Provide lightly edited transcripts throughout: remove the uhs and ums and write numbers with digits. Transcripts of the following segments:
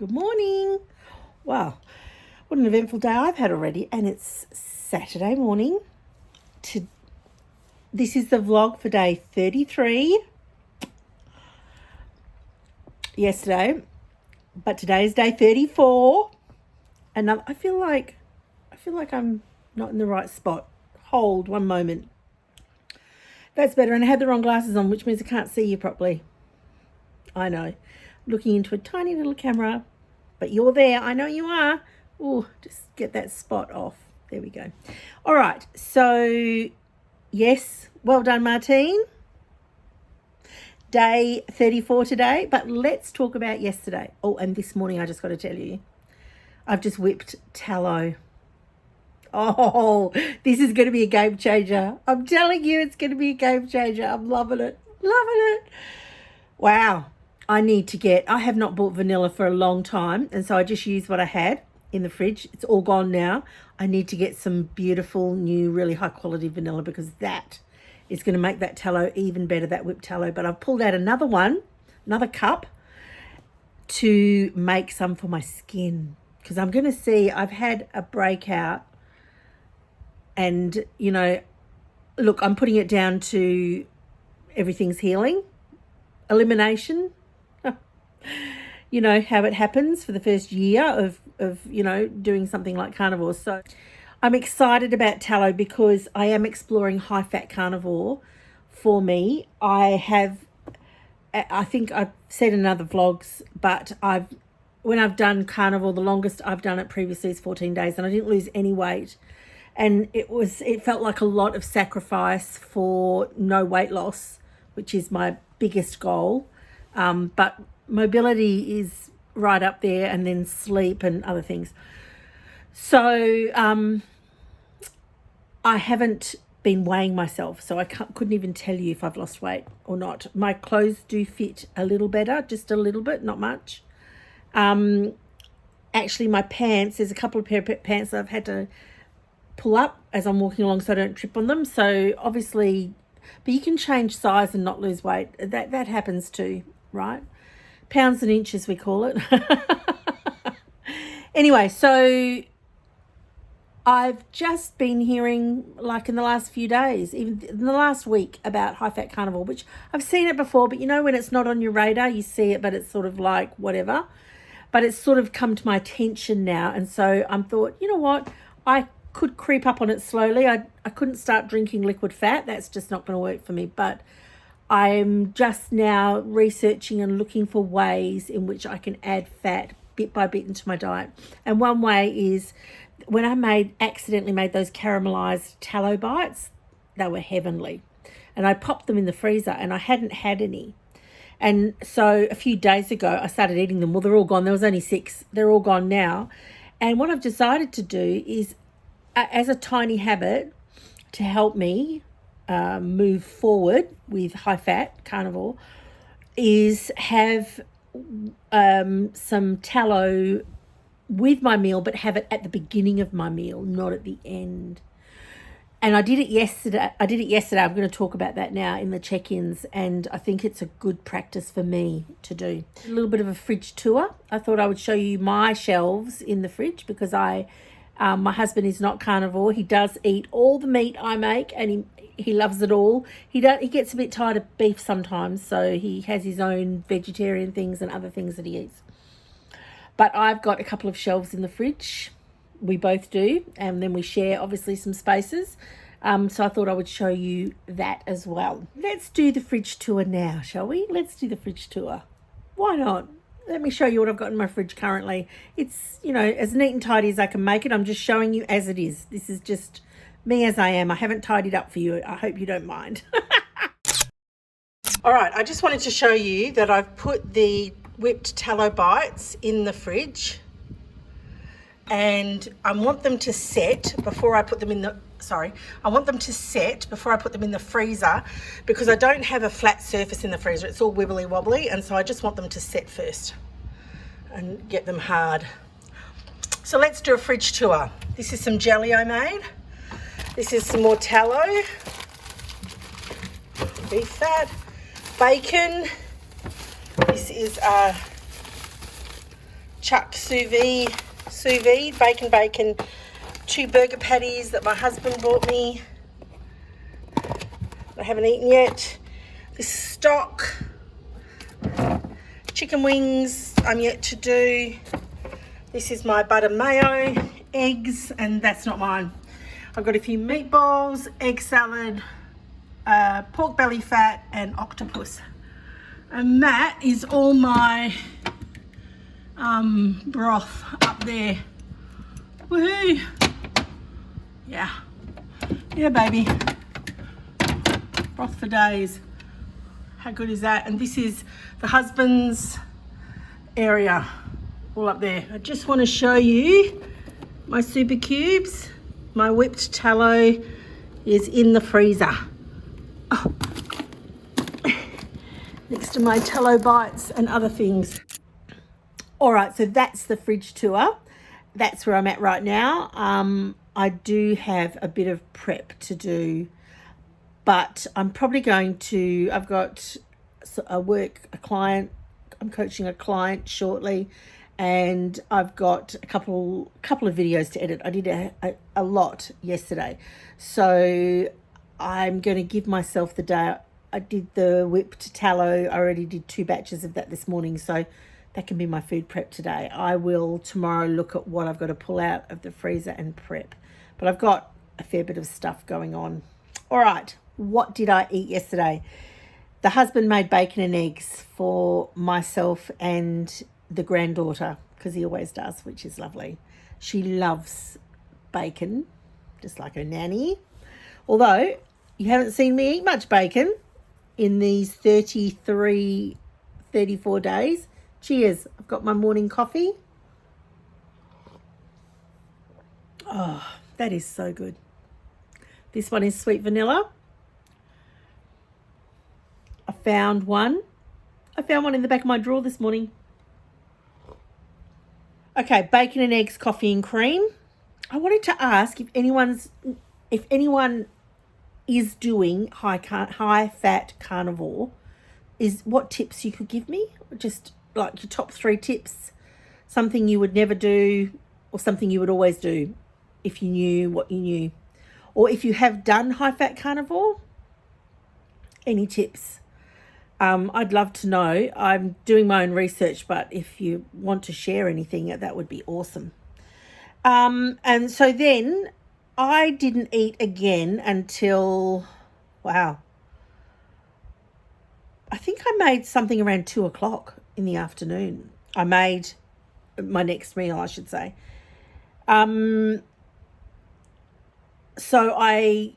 Good morning. Wow, what an eventful day I've had already, and it's Saturday morning. This is the vlog for day 33. Yesterday, but today is day 34. And I feel like I'm not in the right spot. Hold one moment. That's better. And I had the wrong glasses on, which means I can't see you properly. I know. Looking into a tiny little camera, but you're there. I know you are. Oh, just get that spot off. There we go. All right. So, yes, well done, Martine. Day 34 today, but let's talk about yesterday. Oh, and this morning I just got to tell you, I've just whipped tallow. Oh, this is going to be a game changer. I'm telling you, it's going to be a game changer. I'm loving it. Loving it. Wow. I have not bought vanilla for a long time, and so I just used what I had in the fridge. It's all gone now. I need to get some beautiful, new, really high quality vanilla because that is going to make that tallow even better, that whipped tallow. But I've pulled out another cup to make some for my skin because I'm going to see, I've had a breakout and, look, I'm putting it down to everything's healing, elimination. How it happens for the first year of doing something like carnivore. So I'm excited about tallow because I am exploring high fat carnivore for me. I think I've said in other vlogs, but when I've done carnivore, the longest I've done it previously is 14 days and I didn't lose any weight. And it felt like a lot of sacrifice for no weight loss, which is my biggest goal. But mobility is right up there, and then sleep and other things. So I haven't been weighing myself, so I couldn't even tell you if I've lost weight or not. My clothes do fit a little better, just a little bit, not much. Actually, my pants, there's a couple of pair of pants that I've had to pull up as I'm walking along so I don't trip on them. So obviously, but you can change size and not lose weight. That happens too, right? Pounds and inches, we call it. Anyway, so I've just been hearing, like in the last few days, even in the last week, about high-fat carnivore, which I've seen it before, but when it's not on your radar, you see it, but it's sort of like whatever. But it's sort of come to my attention now, and so I thought, you know what, I could creep up on it slowly. I couldn't start drinking liquid fat. That's just not going to work for me, but I'm just now researching and looking for ways in which I can add fat bit by bit into my diet. And one way is when I accidentally made those caramelized tallow bites, they were heavenly. And I popped them in the freezer and I hadn't had any. And so a few days ago, I started eating them. Well, they're all gone. There was only 6. They're all gone now. And what I've decided to do is, as a tiny habit to help me move forward with high-fat carnivore, is have some tallow with my meal, but have it at the beginning of my meal, not at the end. And I did it yesterday. I'm going to talk about that now in the check-ins, and I think it's a good practice for me to do. A little bit of a fridge tour. I thought I would show you my shelves in the fridge because my husband is not carnivore. He does eat all the meat I make, and he loves it all. He gets a bit tired of beef sometimes, so he has his own vegetarian things and other things that he eats. But I've got a couple of shelves in the fridge. We both do, and then we share obviously some spaces. So I thought I would show you that as well. Let's do the fridge tour now, shall we? Let's do the fridge tour. Why not? Let me show you what I've got in my fridge currently. It's, as neat and tidy as I can make it. I'm just showing you as it is. This is just me as I am. I haven't tidied up for you. I hope you don't mind. All right, I just wanted to show you that I've put the whipped tallow bites in the fridge, and I want them to set before I put them in the freezer because I don't have a flat surface in the freezer. It's all wibbly wobbly, and so I just want them to set first and get them hard. So let's do a fridge tour. This is some jelly I made. This is some more tallow, beef fat, bacon. This is chucked sous vide, bacon, 2 burger patties that my husband bought me. I haven't eaten yet. This stock, chicken wings I'm yet to do. This is my butter mayo, eggs, and that's not mine. I've got a few meatballs, egg salad, pork belly fat, and octopus. And that is all my broth up there. Woohoo! Yeah, baby. Broth for days. How good is that? And this is the husband's area, all up there. I just want to show you my super cubes. My whipped tallow is in the freezer. Oh. Next to my tallow bites and other things. All right, so that's the fridge tour. That's where I'm at right now. I do have a bit of prep to do, but I'm probably going to, I've got a client, I'm coaching a client shortly, and I've got a couple of videos to edit. I did a lot yesterday, so I'm going to give myself the day. I did the whipped tallow. I already did 2 batches of that this morning, so that can be my food prep today. I will tomorrow look at what I've got to pull out of the freezer and prep, but I've got a fair bit of stuff going on. All right, what did I eat yesterday? The husband made bacon and eggs for myself and the granddaughter, because he always does, which is lovely. She loves bacon, just like her nanny. Although you haven't seen me eat much bacon in these 34 days. Cheers. I've got my morning coffee. Oh, that is so good. This one is sweet vanilla. I found one in the back of my drawer this morning. Okay, bacon and eggs, coffee and cream. I wanted to ask if anyone is doing high fat carnivore, is what tips you could give me? Just like your top 3 tips, something you would never do or something you would always do if you knew what you knew. Or if you have done high fat carnivore, any tips? I'd love to know. I'm doing my own research, but if you want to share anything, that would be awesome. And so then I didn't eat again until, wow, I think I made something around 2 o'clock in the afternoon. I made my next meal, I should say. So I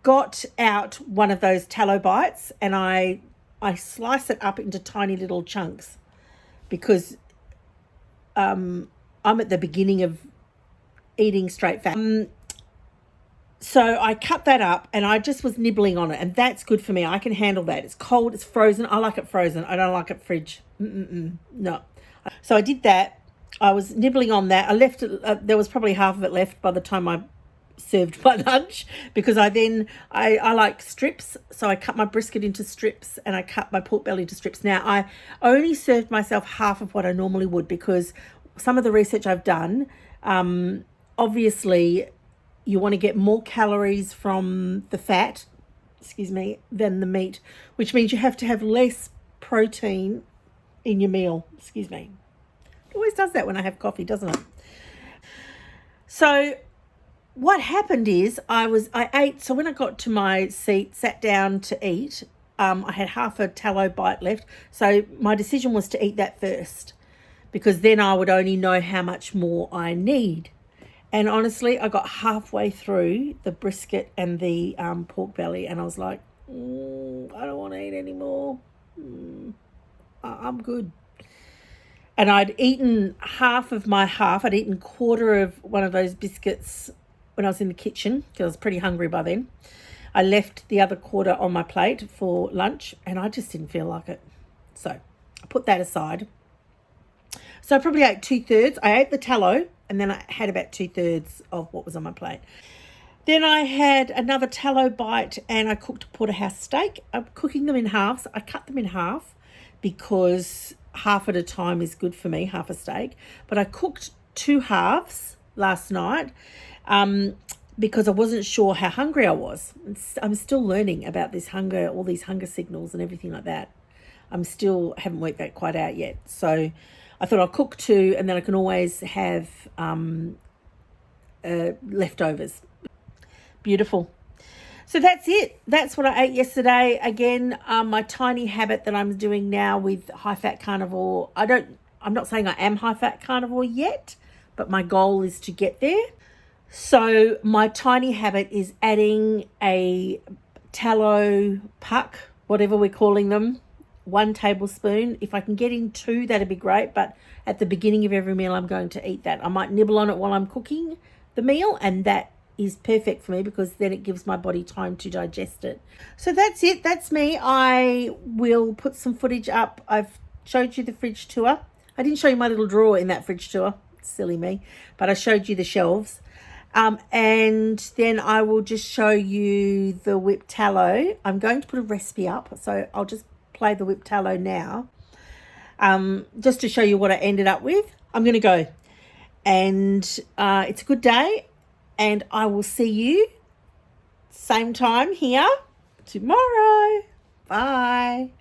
got out one of those tallow bites and I slice it up into tiny little chunks because I'm at the beginning of eating straight fat. So I cut that up and I just was nibbling on it, and that's good for me. I can handle that. It's cold, it's frozen. I like it frozen. I don't like it fridge. No. So I did that. I was nibbling on that. I left it, there was probably half of it left by the time I served my lunch, because I like strips. So I cut my brisket into strips and I cut my pork belly into strips. Now I only served myself half of what I normally would, because some of the research I've done, obviously you want to get more calories from the fat, than the meat, which means you have to have less protein in your meal. It always does that when I have coffee, doesn't it? So what happened is I ate, so when I got to my seat, sat down to eat, I had half a tallow bite left. So my decision was to eat that first, because then I would only know how much more I need. And honestly, I got halfway through the brisket and the pork belly and I was like, I don't want to eat anymore. I'm good. And I'd eaten half of my half. I'd eaten quarter of one of those biscuits when I was in the kitchen, because I was pretty hungry by then. I left the other quarter on my plate for lunch and I just didn't feel like it. So I put that aside. So I probably ate 2/3. I ate the tallow and then I had about 2/3 of what was on my plate. Then I had another tallow bite and I cooked a porterhouse steak. I'm cooking them in halves. I cut them in half because half at a time is good for me, half a steak. But I cooked 2 halves last night because I wasn't sure how hungry I was. I'm still learning about this hunger, all these hunger signals and everything like that. Haven't worked that quite out yet. So I thought I'll cook 2 and then I can always have leftovers. Beautiful. So that's it. That's what I ate yesterday. Again, my tiny habit that I'm doing now with high-fat carnivore. I'm not saying I am high-fat carnivore yet, but my goal is to get there. So my tiny habit is adding a tallow puck, whatever we're calling them, 1 tablespoon. If I can get in 2, that'd be great. But at the beginning of every meal, I'm going to eat that. I might nibble on it while I'm cooking the meal, and that is perfect for me because then it gives my body time to digest it. So that's it. That's me. I will put some footage up. I've showed you the fridge tour. I didn't show you my little drawer in that fridge tour. Silly me. But I showed you the shelves. And then I will just show you the whipped tallow. I'm going to put a recipe up, so I'll just play the whipped tallow now. Just to show you what I ended up with. I'm going to go. And it's a good day. And I will see you same time here tomorrow. Bye.